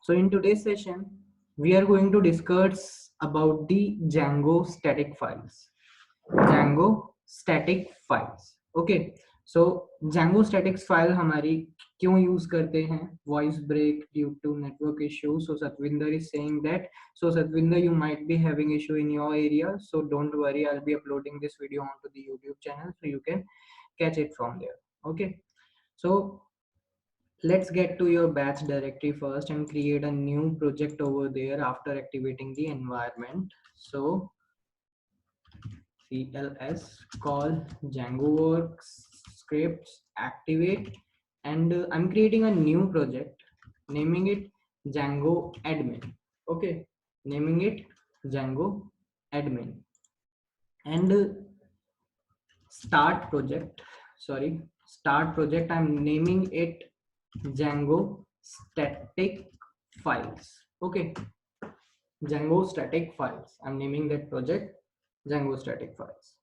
So in today's session, we are going to discuss about the Django static files. Django static files. Okay. So Django static file हमारी क्यों use करते हैं? Voice break due to network issue. So Satvinder is saying that. So Satvinder, you might be having issue in your area. So don't worry, I'll be uploading this video onto the YouTube channel so you can catch it from there. Okay. So let's get to your batch directory first and create a new project over there after activating the environment. So cls call Django works scripts activate, and I'm creating a new project, naming it Django admin. Okay, naming it Django admin, and start project, I'm naming it Django static files. Okay, Django static files, I'm naming that project Django static files.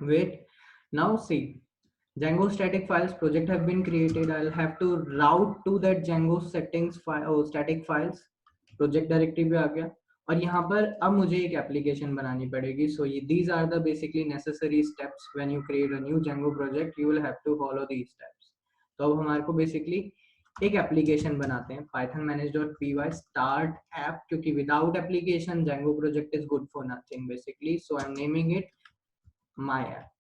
Wait, now see, Django static files project have been created. I'll have to route to that Django settings file, static files project directory पे आ गया, और यहाँ पर अब मुझे एक application बनानी पड़ेगी. So these are the basically necessary steps when you create a new Django project. You will have to follow these steps. तो अब हमारे को बेसिकली एक एप्लीकेशन बनाते हैं, python manage.py start app, क्योंकि without application Django project is good for nothing basically. So I'm naming it my app.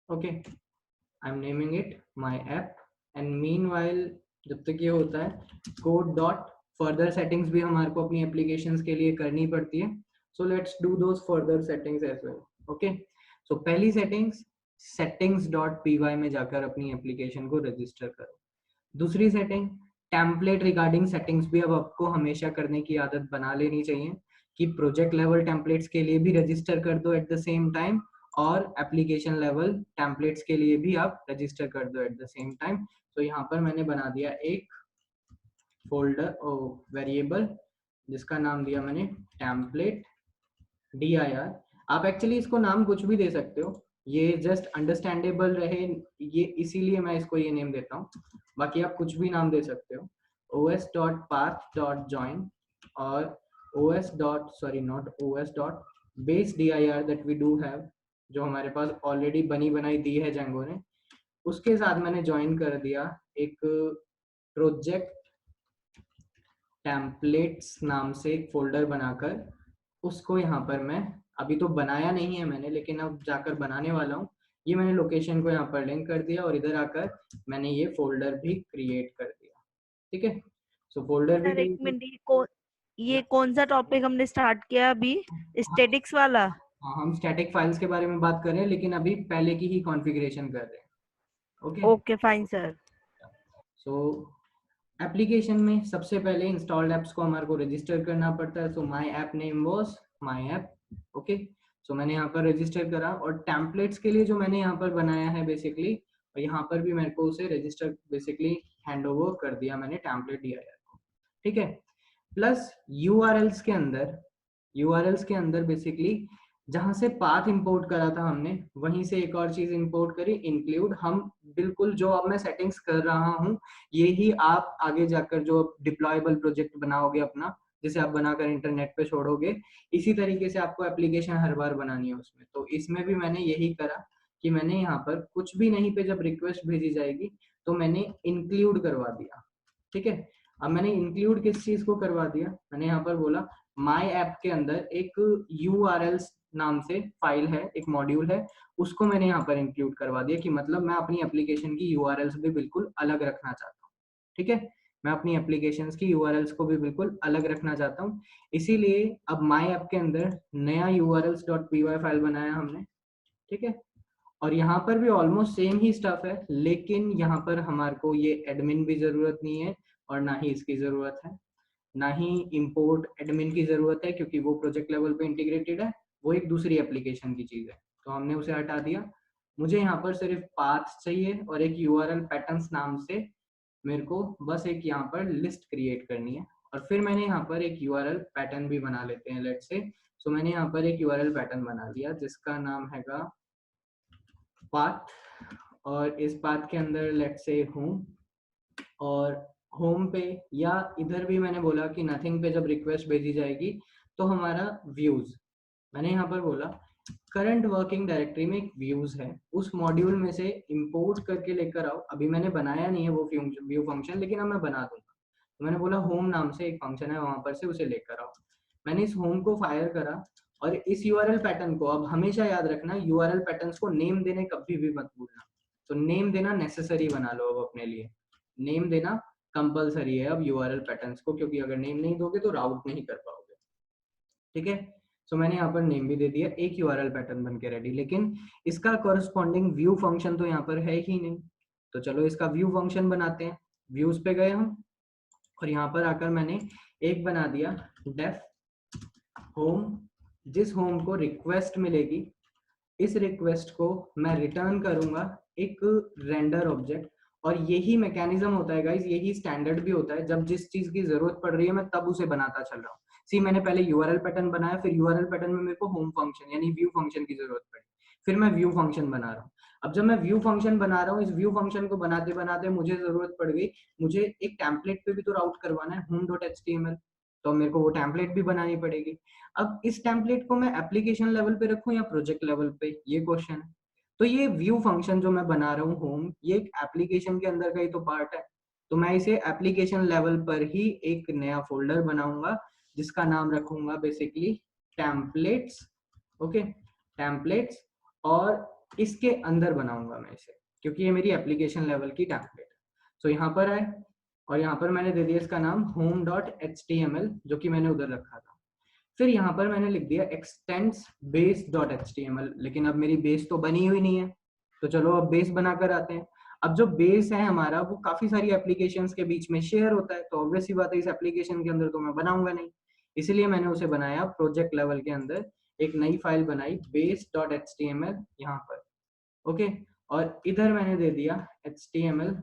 Okay, I'm naming it my app, and meanwhile जब तक ये होता है code dot further settings भी हमारे को अपनी applications के लिए करनी पड़ती है. So let's do those further settings as well. Okay, so पहली settings dot py में जाकर अपनी application को register करो. दूसरी सेटिंग टेम्पलेट रिगार्डिंग सेटिंग्स भी अब आपको हमेशा करने की आदत बना लेनी चाहिए कि प्रोजेक्ट लेवल टेम्पलेट्स के लिए भी रजिस्टर कर दो एट द सेम टाइम, और एप्लीकेशन लेवल टेम्पलेट्स के लिए भी आप रजिस्टर कर दो एट द सेम टाइम. तो यहाँ पर मैंने बना दिया एक फोल्डर वेरिएबल जिसका नाम दिया मैंने टेम्पलेट dir. आप एक्चुअली इसको नाम कुछ भी दे सकते हो, ये जस्ट अंडरस्टैंडेबल रहे ये इसीलिए मैं इसको ये नेम देता हूँ. बाकी आप कुछ भी नाम दे सकते हो. os.path.join और os.base dir that we do have, जो हमारे पास ऑलरेडी बनी बनाई दी है Django ने, उसके साथ मैंने ज्वाइन कर दिया एक प्रोजेक्ट टेम्पलेट्स नाम से एक फोल्डर बनाकर. उसको यहाँ पर मैं अभी तो बनाया नहीं है मैंने, लेकिन अब जाकर बनाने वाला हूँ. ये मैंने लोकेशन को यहाँ पर लिंक कर दिया और इधर आकर मैंने ये फोल्डर भी क्रिएट कर दिया. ठीक है, सो फोल्डर भी एक मिनट, ये कौन सा टॉपिक हमने स्टार्ट किया अभी? स्टैटिक्स वाला? हाँ, हम स्टैटिक फाइल्स के बारे में बात कर रहे हैं, लेकिन अभी पहले की ही कॉन्फ़िगरेशन कर रहे हैं. Okay fine sir. सो एप्लीकेशन में सबसे पहले इंस्टॉल्ड एप्स को हमारे को रजिस्टर करना पड़ता है. So my app name was my app. Okay, so मैंने यहाँ पर रजिस्टर करा, और टेम्पलेट्स के लिए जो मैंने यहाँ पर बनाया है बेसिकली, और यहाँ पर भी मेरे को उसे रजिस्टर बेसिकली हैंड ओवर कर दिया मैंने टेम्पलेट dir को. ठीक है, प्लस यूआरएल्स के अंदर बेसिकली जहां से पाथ इंपोर्ट करा था हमने, वहीं से एक और चीज इंपोर्ट करी, इंक्लूड. हम बिल्कुल जो अब मैं सेटिंग्स कर रहा हूँ ये ही आप आगे जाकर जो डिप्लॉयबल प्रोजेक्ट बनाओगे अपना, जिसे आप बनाकर इंटरनेट पे छोड़ोगे, इसी तरीके से आपको एप्लीकेशन हर बार बनानी है उसमें. तो इसमें भी मैंने यही करा कि मैंने यहाँ पर कुछ भी नहीं पे जब रिक्वेस्ट भेजी जाएगी तो मैंने इंक्लूड करवा दिया. ठीक है, अब मैंने इंक्लूड किस चीज को करवा दिया, मैंने यहाँ पर बोला माय ऐप के अंदर एक URLs नाम से फाइल है, एक मॉड्यूल है, उसको मैंने यहाँ पर इंक्लूड करवा दिया कि मतलब मैं अपनी एप्लीकेशन की URLs भी बिल्कुल अलग रखना चाहता हूँ. ठीक है, मैं अपनी एप्लीकेशंस की URLs को भी बिल्कुल अलग रखना चाहता हूँ. इसीलिए अब माय ऐप के अंदर नया urls.py फाइल बनाया हमने. ठीक है, और यहाँ पर भी ऑलमोस्ट सेम ही स्टफ है, लेकिन यहाँ पर हमारे को ये एडमिन भी जरूरत नहीं है और ना ही इसकी जरूरत है, ना ही इंपोर्ट एडमिन की जरूरत है, क्योंकि वो प्रोजेक्ट लेवल पे इंटीग्रेटेड है, वो एक दूसरी एप्लीकेशन की चीज है. तो हमने उसे हटा दिया. मुझे यहाँ पर सिर्फ पाथ चाहिए और एक URL पैटर्न्स नाम से मेरे को बस एक यहाँ पर लिस्ट क्रिएट करनी है. और फिर मैंने यहाँ पर एक URL पैटर्न भी बना लेते हैं लेट्स से. सो मैंने यहाँ पर एक URL पैटर्न बना लिया जिसका नाम हैगा पाथ, और इस पाथ के अंदर लेट्स से हूँ और होम पे या इधर भी मैंने बोला कि नथिंग पे जब रिक्वेस्ट भेजी जाएगी तो हमारा व्यूज, मैंने यहाँ पर बोला करंट वर्किंग डायरेक्टरी में एक व्यूज है, उस मॉड्यूल में से इंपोर्ट करके लेकर आओ। अभी मैंने बनाया नहीं है वो व्यू फंक्शन, लेकिन अब मैं बना दूंगा। तो मैंने बोला होम नाम से एक फंक्शन है, वहां पर से उसे लेकर आओ। मैंने इस होम को फायर करा और इस यूआरएल पैटर्न को, अब हमेशा याद रखना यूआरएल पैटर्न्स को नेम देने कभी भी मत भूलना। तो नेम देना नेसेसरी बना लो अब अपने लिए, नेम देना कंपलसरी है अब यूआरएल पैटर्न्स को, क्योंकि अगर नेम नहीं दोगे तो राउट नहीं कर पाओगे। ठीक है, सो मैंने यहाँ पर नेम भी दे दिया, एक यूआरएल पैटर्न बन के रेडी। लेकिन इसका कॉरस्पॉन्डिंग व्यू फंक्शन तो यहाँ पर है ही नहीं, तो चलो इसका व्यू फंक्शन बनाते हैं। व्यूज पे गए हम और यहाँ पर आकर मैंने एक बना दिया डेफ होम, जिस होम को रिक्वेस्ट मिलेगी, इस रिक्वेस्ट को मैं रिटर्न करूंगा एक रेंडर ऑब्जेक्ट। और यही मैकेनिज्म होता है गाइस, यही स्टैंडर्ड भी होता है, जब जिस चीज की जरूरत पड़ रही है मैं तब उसे बनाता चल रहा हूँ। सी मैंने पहले यूआरएल पैटर्न बनाया, फिर यूआरएल पैटर्न में मेरे को होम फंक्शन यानी व्यू फंक्शन की जरूरत पड़ी, फिर मैं व्यू फंक्शन बना रहा हूँ। अब जब मैं व्यू फंक्शन बना रहा हूँ, इस व्यू फंक्शन को बनाते बनाते मुझे जरूरत पड़ गई, मुझे एक टेम्पलेट पे भी तो राउट करवाना है home.html, तो मेरे को वो टेम्पलेट भी बनानी पड़ेगी। अब इस टेम्पलेट को मैं एप्लीकेशन लेवल पे रखूं या प्रोजेक्ट लेवल पे, ये क्वेश्चन है। तो ये व्यू फंक्शन जो मैं बना रहा हूँ होम, ये एक एप्लीकेशन के अंदर का ही तो पार्ट है। तो मैं इसे एप्लीकेशन लेवल पर ही एक नया फोल्डर बनाऊंगा जिसका नाम रखूंगा बेसिकली टेम्पलेट्स। ओके, टेम्पलेट्स, और इसके अंदर बनाऊंगा मैं इसे, क्योंकि ये मेरी एप्लीकेशन लेवल की टेम्पलेट है। सो यहाँ पर है और यहाँ पर मैंने दे दिया इसका नाम home.html, जो कि मैंने उधर रखा था। फिर यहाँ पर मैंने लिख दिया extends base.html, लेकिन अब मेरी बेस तो बनी हुई नहीं है, तो चलो अब बेस बनाकर आते हैं। अब जो बेस है हमारा वो काफी सारी एप्लीकेशंस के बीच में शेयर होता है, तो ऑब्वियस सी बात है इस एप्लीकेशन के अंदर तो मैं बनाऊंगा नहीं, इसलिए मैंने उसे बनाया प्रोजेक्ट लेवल के अंदर, एक नई फाइल बनाई base.html यहाँ पर। ओके, और इधर मैंने दे दिया html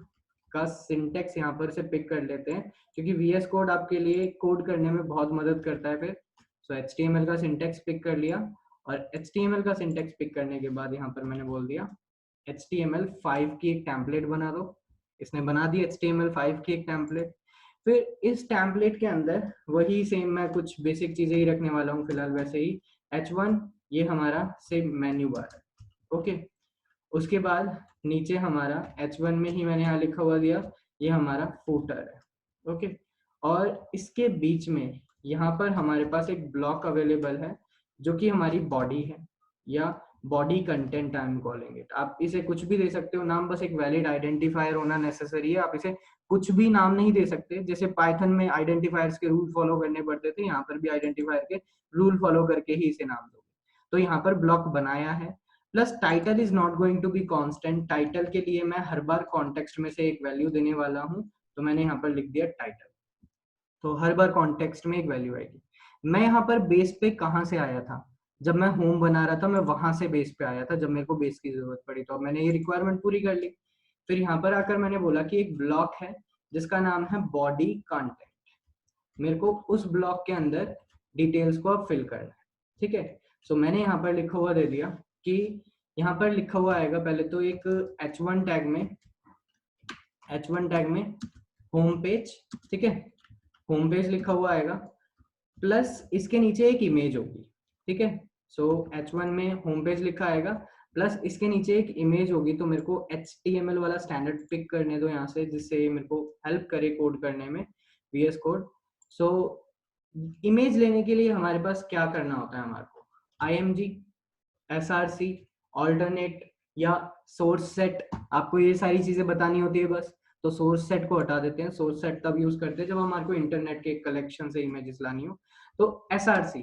का सिंटेक्स, यहाँ पर से पिक कर लेते हैं क्योंकि VS कोड आपके लिए कोड करने में बहुत मदद करता है फिर। सो HTML का सिंटेक्स पिक कर लिया, और HTML का सिंटेक्स पिक करने के बाद यहाँ पर मैंने बोल दिया HTML5 की एक टेम्पलेट बना दो। इसने बना दी HTML5 की एक टेम्पलेट। फिर इस टेम्पलेट के अंदर वही सेम मैं कुछ बेसिक चीजें ही रखने वाला हूँ फिलहाल, वैसे ही H1 ये हमारा सेम मेन्यू बार है। ओके, उसके बाद नीचे हमारा H1 में ही मैंने यहाँ लिखा हुआ दिया, ये हमारा फूटर है। ओके, और इसके बीच में यहाँ पर हमारे पास एक ब्लॉक अवेलेबल है जो कि हमारी बॉडी है, या body content I am calling it. आप इसे कुछ भी दे सकते हो नाम, बस एक वैलिड आइडेंटिफायर होना नेसेसरी है। आप इसे कुछ भी नाम नहीं दे सकते, जैसे पाइथन में आइडेंटिफायर्स के रूल फॉलो करने पड़ते थे, यहाँ पर भी आइडेंटिफायर के रूल फॉलो करके ही इसे नाम दो। तो यहाँ पर ब्लॉक बनाया है। Plus title is not going to be constant, title के लिए मैं हर बार कॉन्टेक्स्ट में से एक वैल्यू देने वाला हूँ, तो मैंने यहाँ पर लिख दिया टाइटल, तो हर बार कॉन्टेक्स्ट में एक वैल्यू आएगी। मैं यहाँ पर बेस पे कहाँ से आया था, जब मैं होम बना रहा था मैं वहां से बेस पे आया था, जब मेरे को बेस की जरूरत पड़ी, तो अब मैंने ये रिक्वायरमेंट पूरी कर ली। फिर यहाँ पर आकर मैंने बोला कि एक ब्लॉक है जिसका नाम है बॉडी कंटेंट, मेरे को उस ब्लॉक के अंदर डिटेल्स को अब फिल करना है। ठीक है, सो मैंने यहाँ पर लिखा हुआ दे दिया कि यहाँ पर लिखा हुआ आएगा पहले तो एक H1 टैग में होम पेज, ठीक है, होम पेज लिखा हुआ आएगा, प्लस इसके नीचे एक इमेज होगी। ठीक है, सो H1 में होम पेज लिखा आएगा, प्लस इसके नीचे एक इमेज होगी। तो मेरे को HTML वाला स्टैंडर्ड पिक करने दो यहाँ से, जिससे मेरे को हेल्प करे कोड करने में, VS कोड। सो इमेज लेने के लिए हमारे पास क्या करना होता है, हमारे को IMG, SRC, ऑल्टरनेट या सोर्स सेट, आपको ये सारी चीजें बतानी होती है बस। तो सोर्स सेट को हटा देते हैं, सोर्स सेट तब यूज करते हैं जब हमारे को इंटरनेट के कलेक्शन से इमेजेस लानी हो। तो SRC,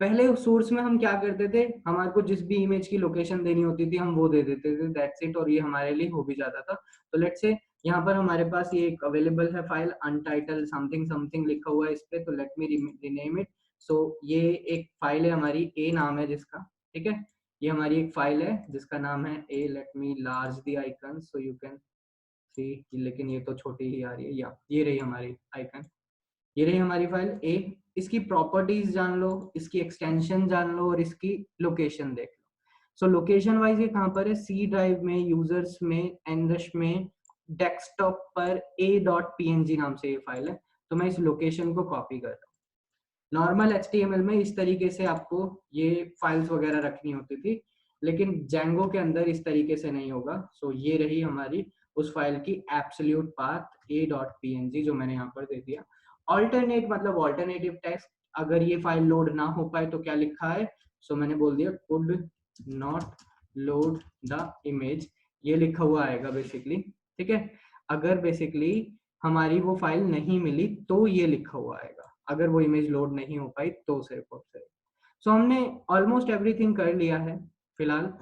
पहले सोर्स में हम क्या करते थे, हमारे को जिस भी इमेज की लोकेशन देनी होती थी हम वो दे देते थे, दैट्स इट, और ये हमारे लिए हो भी जाता था। तो लेट्स से यहाँ पर हमारे पास ये एक अवेलेबल है फाइल अनटाइटल समथिंग समथिंग लिखा हुआ है इस पे, तो लेट मी रीनेम इट। सो ये एक फाइल है हमारी, ए नाम है जिसका, ठीक है, ये हमारी एक फाइल है जिसका नाम है A. Let me large the icon so you can see, लेकिन ये तो छोटी ही आ रही है, या ये रही हमारी आइकन, ये रही हमारी फाइल ए। इसकी प्रॉपर्टीज जान लो, इसकी एक्सटेंशन जान लो, और इसकी लोकेशन देख लो। सो लोकेशन वाइज ये कहाँ पर है, सी ड्राइव में, यूजर्स में, एनरश में, डेस्कटॉप पर a.png नाम से ये फाइल है, तो मैं इस लोकेशन को कॉपी कर रहा हूँ। नॉर्मल HTML में इस तरीके से आपको ये फाइल्स वगैरह रखनी होती थी, लेकिन Django के अंदर इस तरीके से नहीं होगा। सो ये रही हमारी उस फाइल की एब्सोल्यूट पाथ a.png जो मैंने यहाँ पर दे दिया। ऑल्टरनेट मतलब ऑल्टरनेटिव टेक्स्ट, अगर ये फाइल लोड ना हो पाए तो क्या लिखा है, सो मैंने बोल दिया could not load the image, ये लिखा हुआ आएगा बेसिकली, ठीक है। अगर बेसिकली हमारी वो फाइल नहीं मिली तो ये लिखा हुआ आएगा, अगर वो इमेज लोड नहीं हो पाई तो सिर्फ और सिर्फ। सो हमने ऑलमोस्ट एवरीथिंग कर लिया है फिलहाल,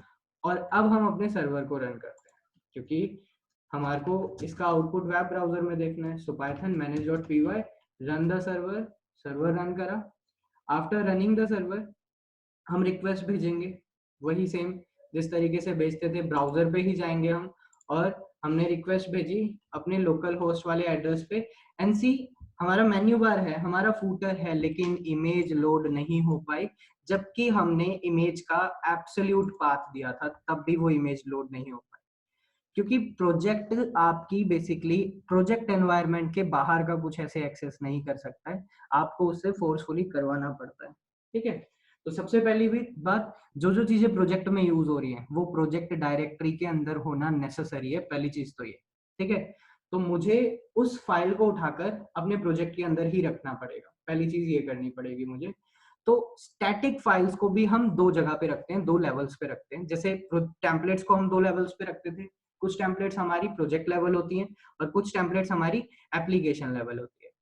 और अब हम अपने सर्वर को रन करते हैं, क्योंकि हमारे को इसका आउटपुट वेब ब्राउजर में देखना है। So Python manage.py run the server, server run करा। आफ्टर रनिंग द सर्वर हम रिक्वेस्ट भेजेंगे, वही सेम जिस तरीके से भेजते थे, ब्राउजर पे ही जाएंगे हम, और हमने रिक्वेस्ट भेजी अपने लोकल होस्ट वाले एड्रेस पे। एनसी हमारा मेन्यू बार है, हमारा फूटर है, लेकिन इमेज लोड नहीं हो पाई, जबकि हमने इमेज का एब्सोल्यूट पाथ दिया था, तब भी वो इमेज लोड नहीं हो पाई, क्योंकि प्रोजेक्ट आपकी बेसिकली प्रोजेक्ट एनवायरनमेंट के बाहर का कुछ ऐसे एक्सेस नहीं कर सकता है, आपको उससे फोर्सफुली करवाना पड़ता है, ठीक है। तो सबसे पहली भी बात, जो जो चीजें प्रोजेक्ट में यूज हो रही है वो प्रोजेक्ट डायरेक्टरी के अंदर होना नेसेसरी है, पहली चीज तो ये, ठीक है। तो मुझे उस फाइल को उठाकर अपने प्रोजेक्ट के अंदर ही रखना पड़ेगा, पहली चीज ये करनी पड़ेगी मुझे। तो स्टैटिक फाइल्स को भी हम दो जगह पे रखते हैं, दो लेवल्स पे रखते हैं। जैसे टेम्पलेट्स को हम दो लेवल्स पे रखते थे, कुछ टेम्पलेट्स हमारी प्रोजेक्ट लेवल होती हैं और कुछ टेम्पलेट्स हमारी एप्लीकेशन लेवल होती है।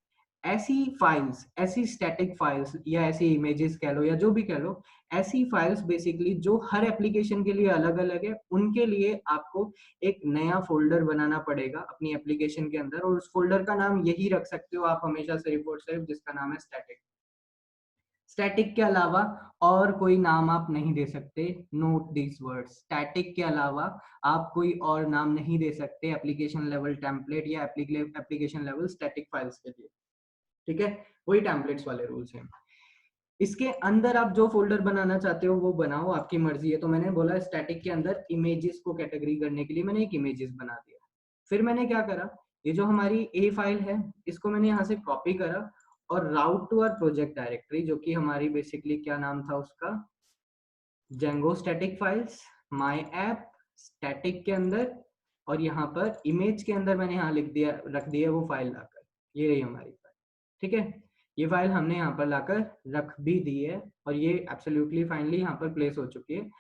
ऐसी फाइल्स, ऐसी स्टैटिक फाइल्स या ऐसी इमेजेस कह लो या जो भी कह लो, ऐसी फाइल्स बेसिकली जो हर एप्लीकेशन के लिए अलग अलग है, उनके लिए आपको एक नया फोल्डर बनाना पड़ेगा अपनी एप्लीकेशन के अंदर, और उस फोल्डर का नाम यही रख सकते हो आप हमेशा सिर्फ और सिर्फ, जिसका नाम है स्टैटिक। स्टैटिक के अलावा और कोई नाम आप नहीं दे सकते, नोट दिस वर्ड्स, स्टैटिक के अलावा आप कोई और नाम नहीं दे सकते एप्लीकेशन लेवल टेम्पलेट या एप्लीकेशन लेवल स्टैटिक फाइल्स के लिए, ठीक है। वही टेम्पलेट्स वाले रूल्स हैं। इसके अंदर आप जो फोल्डर बनाना चाहते हो वो बनाओ, आपकी मर्जी है। तो मैंने बोला स्टैटिक के अंदर इमेजेस को कैटेगरी करने के लिए मैंने एक इमेजेस बना दिया। फिर मैंने क्या करा, ये जो हमारी ए फाइल है इसको मैंने यहाँ से कॉपी करा और राउट टू आवर प्रोजेक्ट डायरेक्टरी, जो कि हमारी बेसिकली क्या नाम था उसका, Django static files, my app static के अंदर, और यहाँ पर इमेज के अंदर मैंने यहाँ लिख दिया, रख दिया वो फाइल लाकर, ये रही हमारी फाइल, ठीक है। ये फाइल हमने यहाँ पर लाकर रख भी दी है और ये एब्सोल्युटली फाइनली यहाँ पर प्लेस हो चुकी है।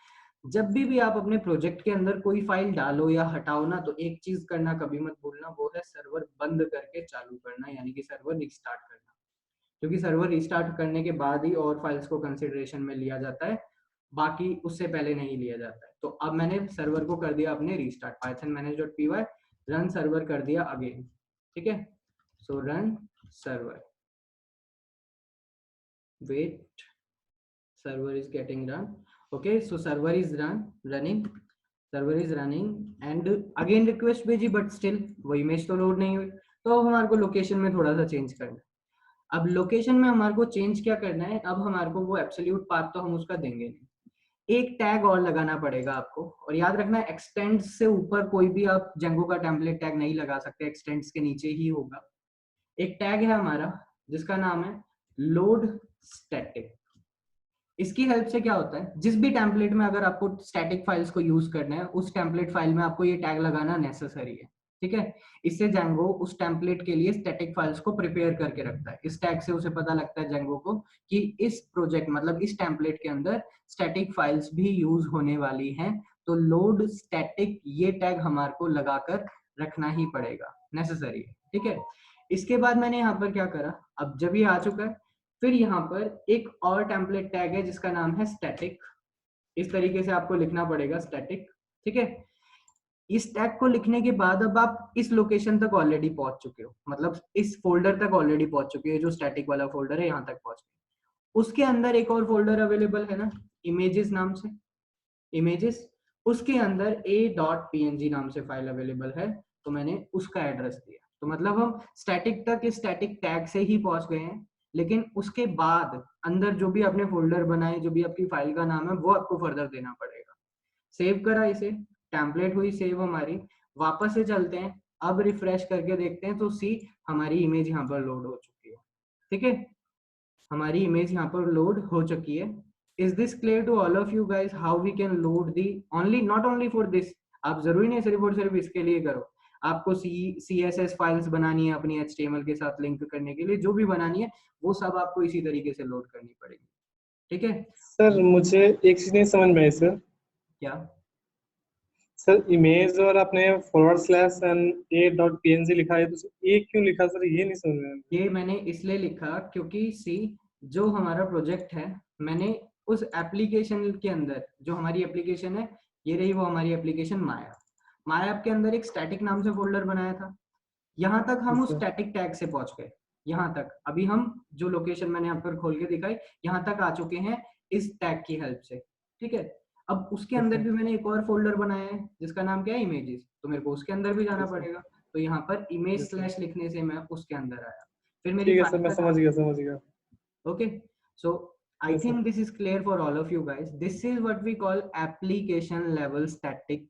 जब भी आप अपने प्रोजेक्ट के अंदर कोई फाइल डालो या हटाओ ना, तो एक चीज करना कभी मत भूलना, वो है सर्वर बंद करके चालू करना, यानी कि सर्वर रिस्टार्ट करना, क्योंकि सर्वर रिस्टार्ट करने के बाद ही और फाइल्स को कंसिडरेशन में लिया जाता है, बाकी उससे पहले नहीं लिया जाता है। तो अब मैंने सर्वर को कर दिया अपने restart, Python manage.py run server कर दिया अगेन, ठीक है। So run server, wait, server is getting run, okay. So server is running, server is running and again request भेजी, बट स्टिल वो इमेज तो लोड नहीं हुई। तो अब हमारे को लोकेशन में थोड़ा सा चेंज करना है। अब लोकेशन में हमारे को चेंज क्या करना है, अब हमारे को वो एब्सोल्यूट पाथ तो हम उसका देंगे नहीं, एक टैग और लगाना पड़ेगा आपको। और याद रखना एक्सटेंड्स से ऊपर कोई भी आप Django का टेम्पलेट टैग नहीं लगा सकते, एक्सटेंड्स के नीचे ही होगा। एक टैग है हमारा जिसका नाम है लोड स्टैटिक। इसकी हेल्प से क्या होता है, जिस भी टेम्पलेट में अगर आपको स्टैटिक फाइल्स को यूज करना है, उस टेम्पलेट फाइल में आपको ये टैग लगाना नेसेसरी है, ठीक है। इससे Django उस टेम्पलेट के लिए स्टैटिक फाइल्स को प्रिपेयर करके रखता है। इस टैग से उसे पता लगता है Django को कि इस प्रोजेक्ट मतलब इस टेम्पलेट के अंदर स्टैटिक फाइल्स भी यूज होने वाली हैं, तो लोड स्टैटिक ये टैग हमारे को लगाकर रखना ही पड़ेगा, नेसेसरी है, ठीक है। इसके बाद मैंने यहाँ पर क्या करा, अब जब ये आ चुका है, फिर यहाँ पर एक और टेम्पलेट टैग है जिसका नाम है स्टैटिक। इस तरीके से आपको लिखना पड़ेगा स्टैटिक, ठीक है। इस टैग को लिखने के बाद अब आप इस लोकेशन तक ऑलरेडी पहुंच चुके हो, मतलब इस फोल्डर तक ऑलरेडी पहुंच चुके हो, जो स्टैटिक वाला फोल्डर है यहाँ तक पहुंच गए। उसके अंदर एक और फोल्डर अवेलेबल है ना, इमेजेस नाम से, इमेजेस, उसके अंदर a.png नाम से फाइल अवेलेबल है, तो मैंने उसका एड्रेस दिया। तो मतलब हम स्टैटिक तक इस स्टैटिक टैग से ही पहुंच गए हैं, लेकिन उसके बाद अंदर जो भी आपने फोल्डर बनाए, जो भी आपकी फाइल का नाम है, वो आपको फर्दर देना पड़ेगा। सेव करा इसे, टेम्पलेट हुई सेव हमारी। वापस से चलते हैं अब रिफ्रेश करके देखते हैं तो सी हमारी इमेज यहाँ पर लोड हो चुकी है। ठीक है, हमारी इमेज यहाँ पर लोड हो चुकी है। Is this clear to all of you guys how we can load the only, not only for this, आप जरूरी नहीं सिर्फ और सिर्फ इसके लिए करो, आपको CSS फाइल्स बनानी है अपनी HTML के साथ लिंक करने के लिए, जो भी बनानी है वो सब आपको इसी तरीके से लोड करनी पड़ेगी। ठीक है सर मुझे एक चीज नहीं समझ में आई सर। क्या सर इमेज और आपने / एंड a.png लिखा है, तो ये क्यों लिखा सर, ये नहीं समझ में आया। ये मैंने इसलिए लिखा क्योंकि सी जो हमारा प्रोजेक्ट है, मैंने उस एप्लीकेशन के अंदर, जो हमारी एप्लीकेशन है ये रही, वो हमारी एप्लीकेशन माया, माया ऐप के अंदर एक स्टैटिक नाम से फोल्डर बनाया था। यहाँ तक हम उस स्टैटिक टैग से पहुंच गए, यहाँ तक अभी हम जो लोकेशन मैंने यहाँ पर खोल के दिखाई, यहाँ तक आ चुके हैं इस टैग की हेल्प से। ठीक है, अब उसके अंदर भी मैंने एक और फोल्डर बनाया है जिसका नाम क्या है, इमेजेस, तो मेरे को उसके अंदर भी जाना पड़ेगा। तो यहाँ पर इमेज स्लैश लिखने से मैं उसके अंदर आया, फिर मेरी ठीक है सर, फाइल मैं का समझ नाम। गया। Okay, so I Yes, sir. think this is clear for all of you guys. This is what we call application level static.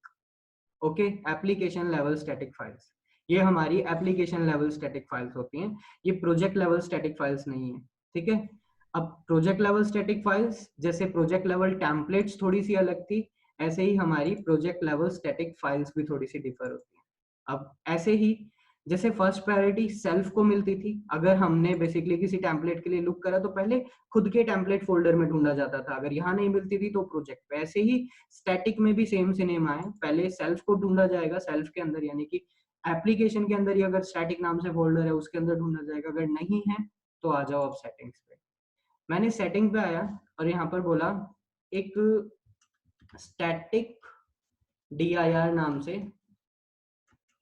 Okay, application level static files. ये हमारी application level static files होती हैं, ये project level static files नहीं है। ठीक है, अब project level static files जैसे project level templates थोड़ी सी अलग थी, ऐसे ही हमारी project level static files भी थोड़ी सी differ होती हैं। अब ऐसे ही जैसे फर्स्ट प्रायोरिटी सेल्फ को मिलती थी, अगर हमने बेसिकली किसी टेम्पलेट के लिए लुक करा तो पहले खुद के टेम्पलेट फोल्डर में ढूंढा जाता था, अगर यहाँ नहीं मिलती थी तो प्रोजेक्ट पे। ऐसे ही स्टैटिक में भी सेम सिनेमा है, पहले सेल्फ को ढूंढा जाएगा, सेल्फ के अंदर यानी कि एप्लीकेशन के अंदर ही अगर स्टैटिक नाम से फोल्डर है उसके अंदर ढूंढा जाएगा, अगर नहीं है तो आ जाओ अब सेटिंग्स पे। मैंने सेटिंग पे आया और यहाँ पर बोला एक स्टैटिक dir नाम से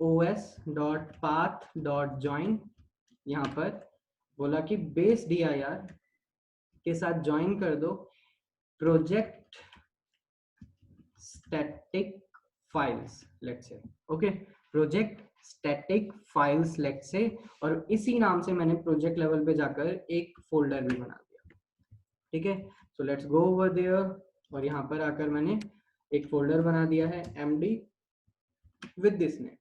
os.path.join, यहाँ पर बोला कि बेस dir के साथ ज्वाइन कर दो project static files let's say. Okay, project static files let's say, और इसी नाम से मैंने प्रोजेक्ट लेवल पे जाकर एक फोल्डर भी बना दिया। ठीक है, so let's go over there, और यहाँ पर आकर मैंने एक फोल्डर बना दिया है md विद दिस नेम,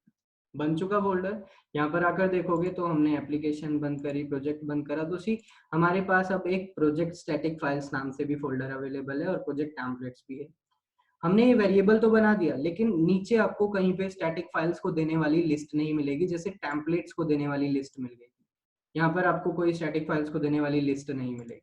बन चुका फोल्डर। यहाँ पर आकर देखोगे तो हमने एप्लीकेशन बंद करी, प्रोजेक्ट बंद करा, तो सी हमारे पास अब एक प्रोजेक्ट स्टैटिक फाइल्स नाम से भी फोल्डर अवेलेबल है और प्रोजेक्ट टेम्पलेट्स भी है। हमने ये वेरिएबल तो बना दिया, लेकिन नीचे आपको कहीं पे स्टैटिक फाइल्स को देने वाली लिस्ट नहीं मिलेगी, जैसे टेम्पलेट्स को देने वाली लिस्ट मिल गई। यहाँ पर आपको कोई स्टैटिक फाइल्स को देने वाली लिस्ट नहीं मिलेगी।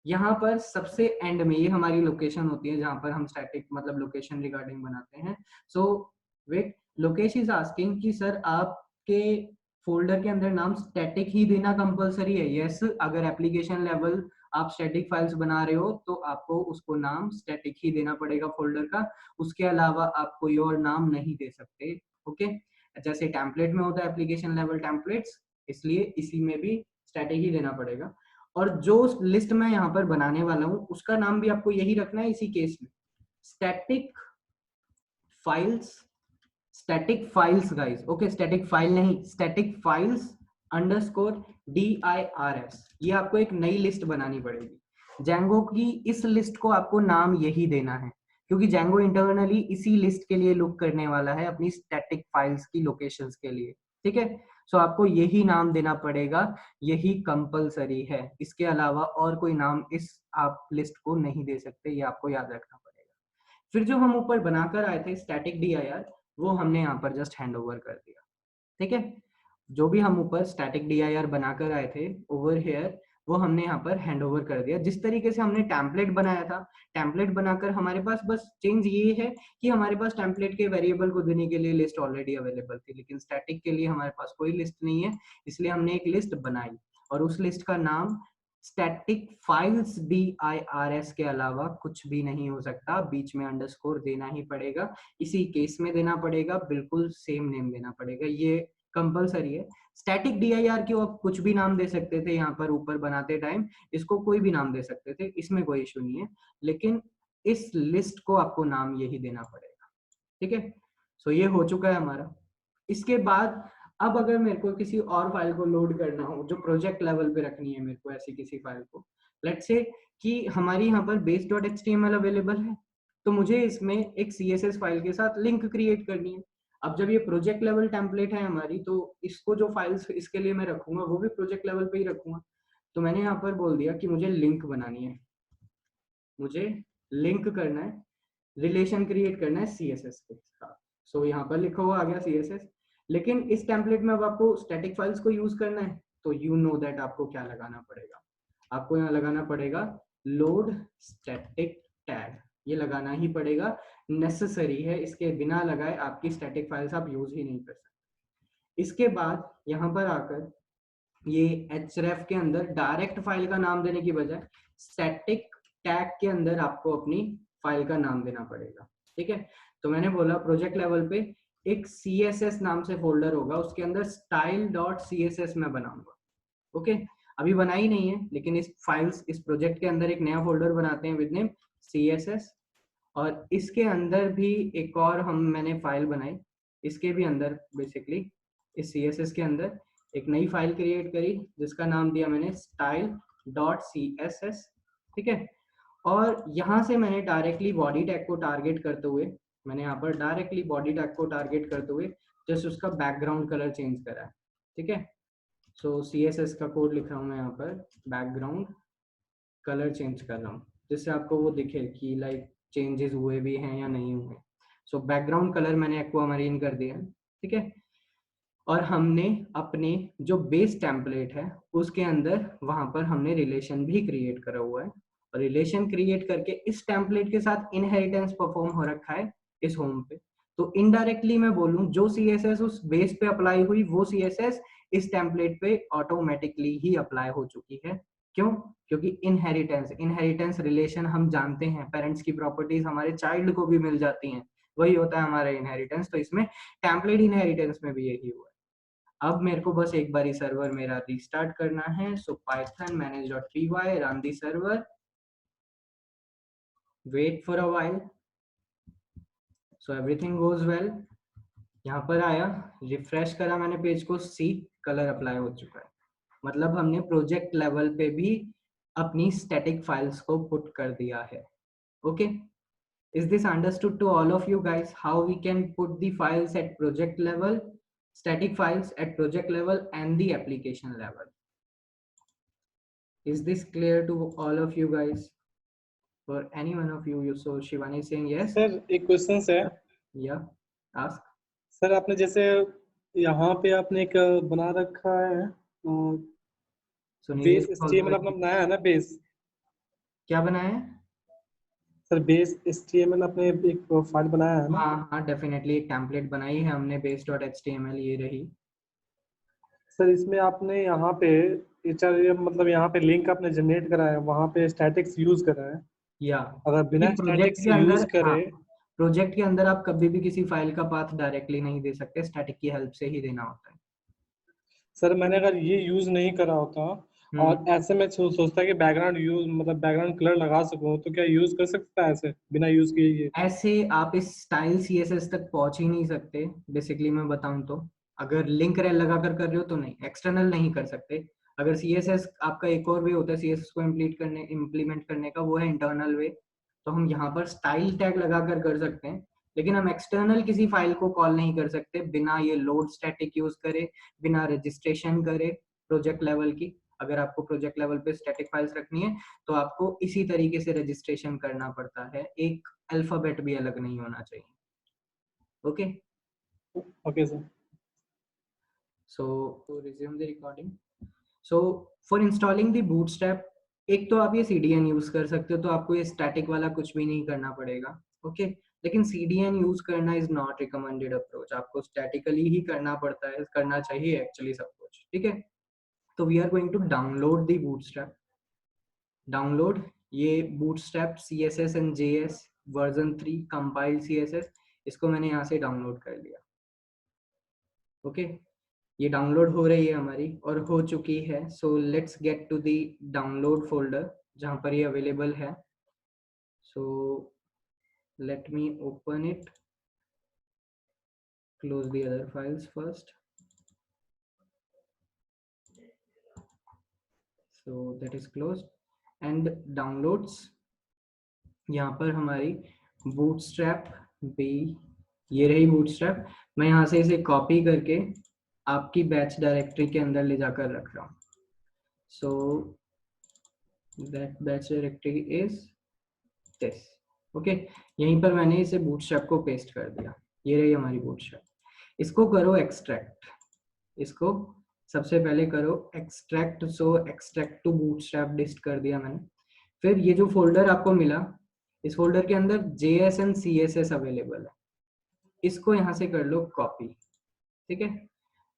यहाँ पर सबसे एंड में ये हमारी लोकेशन होती है जहाँ पर हम स्टैटिक मतलब लोकेशन रिगार्डिंग बनाते हैं। सो वेट, लोकेश इज आस्किंग कि सर आपके फोल्डर के अंदर नाम स्टैटिक ही देना कंपलसरी है? यस, अगर एप्लीकेशन लेवल आप स्टैटिक फाइल्स बना रहे हो तो आपको उसको नाम स्टैटिक ही देना पड़ेगा फोल्डर का, उसके अलावा आप कोई और नाम नहीं दे सकते। ओके, जैसे टेम्पलेट में होता है एप्लीकेशन लेवल टेम्पलेट्स, इसलिए इसी में भी स्टैटिक ही देना पड़ेगा। और जो लिस्ट मैं यहाँ पर बनाने वाला हूँ उसका नाम भी आपको यही रखना है इसी केस में, static files, static files guys. Okay, static file नहीं, स्टैटिक फाइल्स अंडरस्कोर DIRS, ये आपको एक नई लिस्ट बनानी पड़ेगी। जेंगो की इस लिस्ट को आपको नाम यही देना है, क्योंकि जेंगो इंटरनली इसी लिस्ट के लिए लुक करने वाला है अपनी स्टैटिक फाइल्स की लोकेशंस के लिए। ठीक है, सो आपको यही नाम देना पड़ेगा, यही कंपलसरी है, इसके अलावा और कोई नाम इस आप लिस्ट को नहीं दे सकते, ये आपको याद रखना पड़ेगा। फिर जो हम ऊपर बनाकर आए थे स्टैटिक dir, वो हमने यहाँ पर जस्ट हैंड ओवर कर दिया। ठीक है, जो भी हम ऊपर स्टैटिक dir बनाकर आए थे ओवर हेयर, वो हमने यहाँ पर हैंड ओवर कर दिया। जिस तरीके से हमने टेम्पलेट बनाया था, टेम्पलेट बनाकर हमारे पास बस चेंज ये है कि हमारे पास टेम्पलेट के वेरिएबल को देने के लिए लिस्ट ऑलरेडी अवेलेबल थी, लेकिन स्टैटिक के लिए हमारे पास कोई लिस्ट नहीं है, इसलिए हमने एक लिस्ट बनाई और उस लिस्ट का नाम स्टैटिक फाइल्स DIRS के अलावा कुछ भी नहीं हो सकता, बीच में अंडरस्कोर देना ही पड़ेगा, इसी केस में देना पड़ेगा, बिल्कुल सेम नेम देना पड़ेगा, ये कंपलसरी है। स्टैटिक dir को आप कुछ भी नाम दे सकते थे, यहाँ पर ऊपर बनाते टाइम इसको कोई भी नाम दे सकते थे, इसमें कोई इशू नहीं है, लेकिन इस लिस्ट को आपको नाम यही देना पड़ेगा। ठीक है, सो ये हो चुका है हमारा। इसके बाद अब अगर मेरे को किसी और फाइल को लोड करना हो जो प्रोजेक्ट लेवल पे रखनी है मेरे को, ऐसी किसी फाइल को, लेट्स से कि हमारी यहाँ पर base.html अवेलेबल है, तो मुझे इसमें एक CSS फाइल के साथ लिंक क्रिएट करनी है। अब जब ये प्रोजेक्ट लेवल टेम्पलेट है हमारी, तो इसको जो फाइल्स इसके लिए मैं रखूंगा वो भी प्रोजेक्ट लेवल पे ही रखूंगा। तो मैंने यहाँ पर बोल दिया कि मुझे लिंक बनानी है, मुझे लिंक करना है, रिलेशन क्रिएट करना है CSS के साथ। सो यहाँ पर लिखा हुआ आ गया CSS। लेकिन इस टेम्पलेट में अब आपको स्टैटिक फाइल्स को यूज करना है, तो यू नो दैट आपको क्या लगाना पड़ेगा, आपको यहाँ लगाना पड़ेगा लोड स्टैटिक टैग। ये लगाना ही पड़ेगा, नेसेसरी है, इसके बिना लगाए आपकी स्टैटिक फाइल्स आप यूज ही नहीं कर सकते। इसके बाद यहाँ पर आकर ये href के अंदर डायरेक्ट फाइल का नाम देने की बजाय स्टैटिक टैग के अंदर आपको अपनी फाइल का नाम देना पड़ेगा। ठीक है, तो मैंने बोला प्रोजेक्ट लेवल पे एक CSS नाम से फोल्डर होगा, उसके अंदर style.css मैं बनाऊंगा। ओके, अभी बनाई नहीं है, लेकिन इस फाइल्स इस प्रोजेक्ट के अंदर एक नया फोल्डर बनाते हैं विद नेम CSS, और इसके अंदर भी एक और मैंने फाइल बनाई, इसके भी अंदर बेसिकली इस CSS के अंदर एक नई फाइल क्रिएट करी जिसका नाम दिया मैंने style.css। ठीक है, और यहाँ से मैंने डायरेक्टली बॉडी टैग को टारगेट करते हुए, मैंने यहाँ पर डायरेक्टली बॉडी टैग को टारगेट करते हुए जस्ट उसका बैकग्राउंड कलर चेंज करा है। ठीक है, सो CSS का कोड लिख रहा हूँ मैं यहाँ पर, बैकग्राउंड कलर चेंज कर रहा हूँ जिससे आपको वो दिखे कि लाइक चेंजेस हुए भी हैं या नहीं हुए। सो बैकग्राउंड कलर मैंने एक्वामरीन कर दिया। ठीक है, और हमने अपने जो बेस टेम्पलेट है उसके अंदर वहां पर हमने रिलेशन भी क्रिएट करा हुआ है, और रिलेशन क्रिएट करके इस टेम्पलेट के साथ इनहेरिटेंस परफॉर्म हो रखा है इस होम पे। तो इनडायरेक्टली मैं बोलूं जो CSS उस बेस पे अप्लाई हुई वो CSS इस टेम्पलेट पे ऑटोमेटिकली ही अप्लाई हो चुकी है। क्यों? क्योंकि इनहेरिटेंस रिलेशन हम जानते हैं, पेरेंट्स की प्रॉपर्टीज हमारे चाइल्ड को भी मिल जाती हैं, वही होता है हमारा इनहेरिटेंस। तो इसमें टेम्पलेट इनहेरिटेंस में भी यही हुआ है। अब मेरे को बस एक बारी सर्वर मेरा रीस्टार्ट करना है। सो python manage.py run the server, wait for a while, so everything goes well। यहाँ पर आया, रिफ्रेश करा मैंने पेज को, सी कलर अप्लाई हो चुका है, मतलब हमने प्रोजेक्ट लेवल पे भी अपनी स्टैटिक फाइल्स को पुट कर दिया है। Okay, is this understood to all of you guys how we can put the files at project level, static files at project level and the application level? Is this clear to all of you guys? For any one of you? So Shivani is saying yes. Sir एक question है। Yeah, ask. Sir आपने जैसे यहाँ पे आपने एक बना रखा है So base Neeraj is also HTML अपना बनाया है ना, बेस क्या बनाया है? सर बेस HTML आपने एक फाइल बनाया है ना? हाँ हाँ, डेफिनेटली एक टेम्पलेट बनाई है हमने base.html, ये रही। सर इसमें आपने यहाँ पे मतलब यहाँ पे लिंक आपने जनरेट करा है, वहाँ पे स्टैटिक्स यूज करा है। या अगर बिना प्रोजेक्ट स्टैटिक्स के अंदर, यूज करे, हाँ, प्रोजेक्ट के अंदर आप कभी भी किसी फाइल का पाथ डायरेक्टली नहीं दे सकते, स्टैटिक की हेल्प से ही देना होता है। सर मैंने अगर ये यूज नहीं करा होता और ऐसे में सोचता कि बैकग्राउंड यूज मतलब बैकग्राउंड कलर लगा सकूं, तो क्या यूज कर सकता है ऐसे बिना यूज किए ये? ऐसे आप इस स्टाइल CSS तक पहुंच ही नहीं सकते बेसिकली, मैं बताऊं तो। अगर लिंक रेल लगा कर रहे हो तो नहीं, एक्सटर्नल नहीं कर सकते। अगर CSS आपका एक और वे होता है CSS को इम्प्लीमेंट करने का, वो है इंटरनल वे। तो हम यहाँ पर स्टाइल टैग लगा कर सकते हैं, लेकिन हम एक्सटर्नल किसी फाइल को कॉल नहीं कर सकते बिना ये लोड स्टैटिक यूज करे, बिना रजिस्ट्रेशन करे प्रोजेक्ट लेवल की। अगर आपको प्रोजेक्ट लेवल पे स्टैटिक फाइल्स रखनी है तो आपको इसी तरीके से रजिस्ट्रेशन करना पड़ता है, एक अल्फाबेट भी अलग नहीं होना चाहिए। Okay, okay sir. so to resume the recording, so for installing the bootstrap, एक तो आप ये CDN यूज कर सकते हो, तो आपको ये स्टैटिक वाला कुछ भी नहीं करना पड़ेगा। ओके, लेकिन CDN यूज करना इज नॉट रिकमेंडेड अप्रोच, आपको स्टैटिकली ही करना पड़ता है, करना चाहिए एक्चुअली सब कुछ। ठीक है, तो we are going to download the bootstrap. Download ये bootstrap CSS and JS version 3 compiled CSS, इसको मैंने यहाँ से डाउनलोड कर लिया। ओके, ये डाउनलोड हो रही है हमारी और हो चुकी है। So let's get to the download folder जहाँ पर ये अवेलेबल है। So let me open it, close the other files first. So that is closed and downloads. यहाँ पर हमारी बूटस्ट्रैप ये रही बूटस्ट्रैप। मैं यहाँ से इसे कॉपी करके आपकी बैच डायरेक्टरी के अंदर ले जाकर रख रहा हूँ। So that batch directory is this. Okay, यहीं पर मैंने इसे बूटस्ट्रैप को पेस्ट कर दिया। ये रही हमारी बूटस्ट्रैप। इसको करो एक्सट्रैक्ट, इसको सबसे पहले करो extract. So extract to bootstrap dist कर दिया मैंने। फिर ये जो फोल्डर आपको मिला, इस फोल्डर के अंदर JS एंड CSS अवेलेबल है, इसको यहाँ से कर लो कॉपी। ठीक है,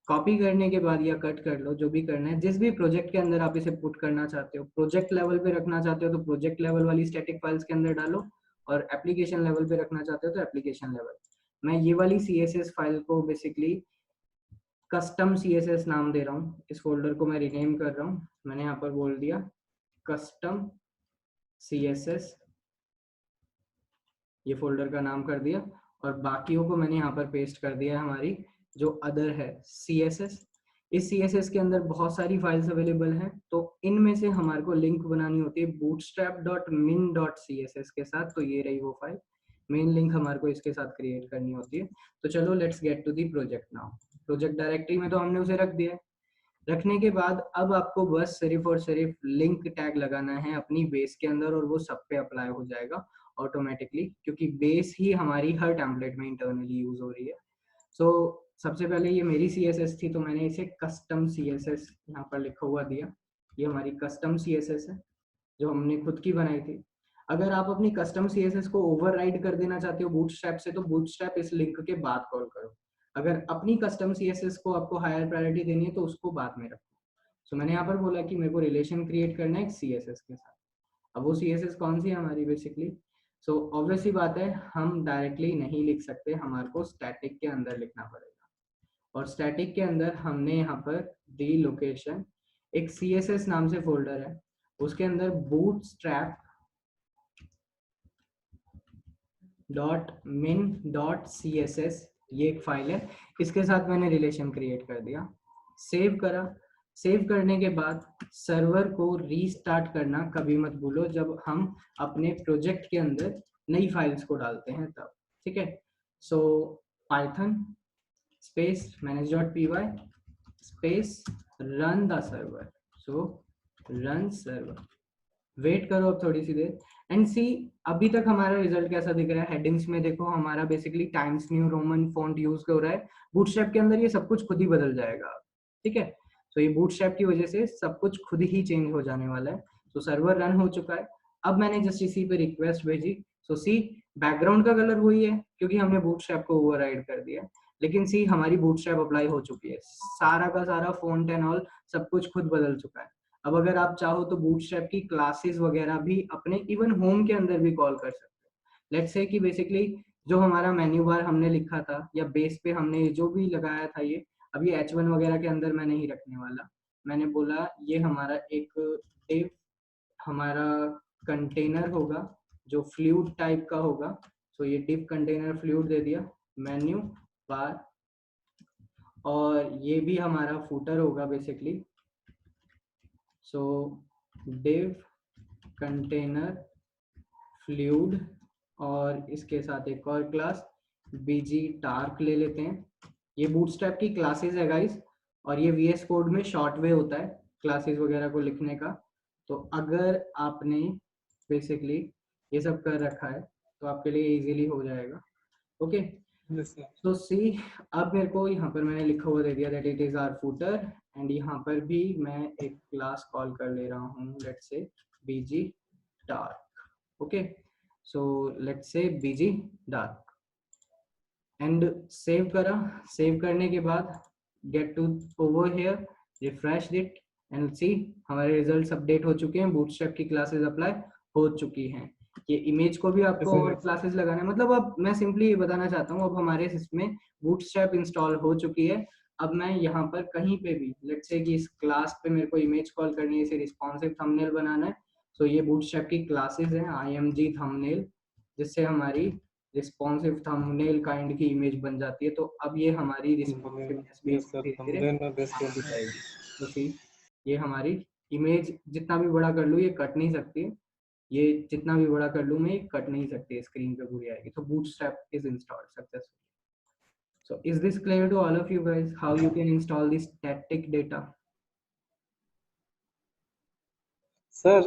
कॉपी करने के बाद या कट कर लो, जो भी करना है। जिस भी प्रोजेक्ट के अंदर आप इसे पुट करना चाहते हो, प्रोजेक्ट लेवल पे रखना चाहते हो तो प्रोजेक्ट लेवल वाली स्टैटिक फाइल्स के अंदर डालो, और एप्लीकेशन लेवल पे रखना चाहते हो तो एप्लीकेशन लेवल। मैं ये वाली CSS फाइल को बेसिकली कस्टम CSS नाम दे रहा हूँ। इस फोल्डर को मैं रिनेम कर रहा हूँ। मैंने यहाँ पर बोल दिया कस्टम CSS, ये फोल्डर का नाम कर दिया, और बाकियों को मैंने यहाँ पर पेस्ट कर दिया। हमारी जो अदर है CSS, इस CSS के अंदर बहुत सारी फाइल्स अवेलेबल हैं, तो इनमें से हमारे को लिंक बनानी होती है bootstrap.min.css के साथ। तो ये रही वो फाइल, मेन लिंक हमारे को इसके साथ क्रिएट करनी होती है। तो चलो let's get to the project now. Project directory में तो हमने उसे रख दिया है। रखने के बाद अब आपको बस सिर्फ और सिर्फ लिंक टैग लगाना है अपनी बेस के अंदर, और वो सब पे अप्लाई हो जाएगा ऑटोमेटिकली, क्योंकि बेस ही हमारी हर टेम्पलेट में इंटरनली यूज हो रही है। सो सबसे पहले ये मेरी CSS थी, तो मैंने इसे कस्टम CSS यहाँ पर लिखा हुआ दिया। ये हमारी कस्टम CSS है जो हमने खुद की बनाई थी। अगर आप अपनी कस्टम CSS को ओवरराइड कर देना चाहते हो बूटस्ट्रैप से, तो बूटस्ट्रैप इस लिंक के बाद कॉल करो। अगर अपनी कस्टम CSS को आपको हायर प्रायोरिटी देनी है तो उसको बाद में रखो। सो मैंने यहाँ पर बोला कि मेरे को रिलेशन क्रिएट करना है एक CSS के साथ। अब वो CSS कौन सी है हमारी बेसिकली? सो ऑब्वियस ही बात है, हम डायरेक्टली नहीं लिख सकते, हमारे को स्टैटिक के अंदर लिखना पड़ेगा। और स्टैटिक के अंदर हमने यहाँ पर दी लोकेशन, एक CSS नाम से फोल्डर है, उसके अंदर bootstrap.min.css ये एक फाइल है, इसके साथ मैंने रिलेशन क्रिएट कर दिया। सेव करा। सेव करने के बाद सर्वर को रीस्टार्ट करना कभी मत भूलो जब हम अपने प्रोजेक्ट के अंदर नई फाइल्स को डालते हैं तब। ठीक है, so Python space manage.py space run the server. So run server, wait करो अब थोड़ी सी देर एंड सी अभी तक हमारा रिजल्ट कैसा दिख रहा है। हेडिंग्स में देखो हमारा basically times new Roman font use हो रहा है। बूटस्ट्रैप के अंदर ये सब कुछ खुद ही बदल जाएगा। ठीक है, तो ये बूटस्ट्रैप की वजह से सब कुछ खुद ही चेंज हो जाने वाला है। तो सर्वर रन हो चुका है। अब मैंने जस्ट इसी पे रिक्वेस्ट भेजी। सो सी बैकग्राउंड का कलर वही है क्योंकि हमने बूटस्ट्रैप को ओवरराइड कर दिया, लेकिन सी हमारी बूटस्ट्रैप अप्लाई हो चुकी है। सारा का सारा फॉन्ट एंड ऑल सब कुछ खुद बदल चुका है। अब अगर आप चाहो तो बूटस्ट्रैप की क्लासेस वगैरह भी अपने इवन होम के अंदर भी कॉल कर सकते हो। लेट्स से कि बेसिकली जो हमारा मेन्यू बार हमने लिखा था या बेस पे हमने जो भी लगाया था, ये अब ये H1 वगैरह के अंदर मैं नहीं रखने वाला। मैंने बोला ये हमारा एक div हमारा कंटेनर होगा जो फ्लूइड टाइप का होगा। तो ये div कंटेनर फ्लूइड दे दिया, मेन्यू बार, और ये भी हमारा फूटर होगा बेसिकली। सो div कंटेनर फ्लूइड, और इसके साथ एक और क्लास bg dark ले लेते हैं। ये बूटस्ट्रैप की क्लासेस है गाइस, और ये VS कोड में शॉर्ट वे होता है क्लासेस वगैरह को लिखने का। तो अगर आपने बेसिकली ये सब कर रखा है तो आपके लिए इजीली हो जाएगा। ओके, तो सी अब मेरे को यहाँ पर मैंने लिखा हुआ दे दिया that it is our footer, and यहाँ पर भी मैं एक क्लास कॉल कर ले रहा हूँ, let's say bg dark। Okay, so let's say bg dark and save करा। सेव करने के बाद get to over here, refresh it and see हमारे रिजल्ट्स अपडेट हो चुके हैं। बूटस्ट्रैप की क्लासेस अप्लाई हो चुकी हैं। ये इमेज को भी आपको और क्लासेस लगाना है, मतलब अब मैं सिंपली ये बताना चाहता हूँ अब हमारे इसमें बूटस्ट्रैप इंस्टॉल हो चुकी है। अब मैं यहाँ पर कहीं पे भी लेट्स से कि इस क्लास पे मेरे को इमेज कॉल करनी है, इसे रिस्पॉन्सिव थंबनेल बनाना है। सो ये बूटस्ट्रैप की क्लासेस हैं img थंबनेल, जिससे हमारी रिस्पॉन्सिव थंबनेल काइंड की इमेज बन जाती है। तो अब ये हमारी रिस्पॉन्सिवनेस भी धीरे-धीरे। तो सी ये हमारी इमेज जितना भी बड़ा कर लूँ ये कट नहीं सकती, ये जितना भी बड़ा कर लूँ मैं ये कट नहीं सकती, स्क्रीन पे पूरी आएगी। तो bootstrap is installed successfully. So is this clear to all of you guys how you can install this static data? Sir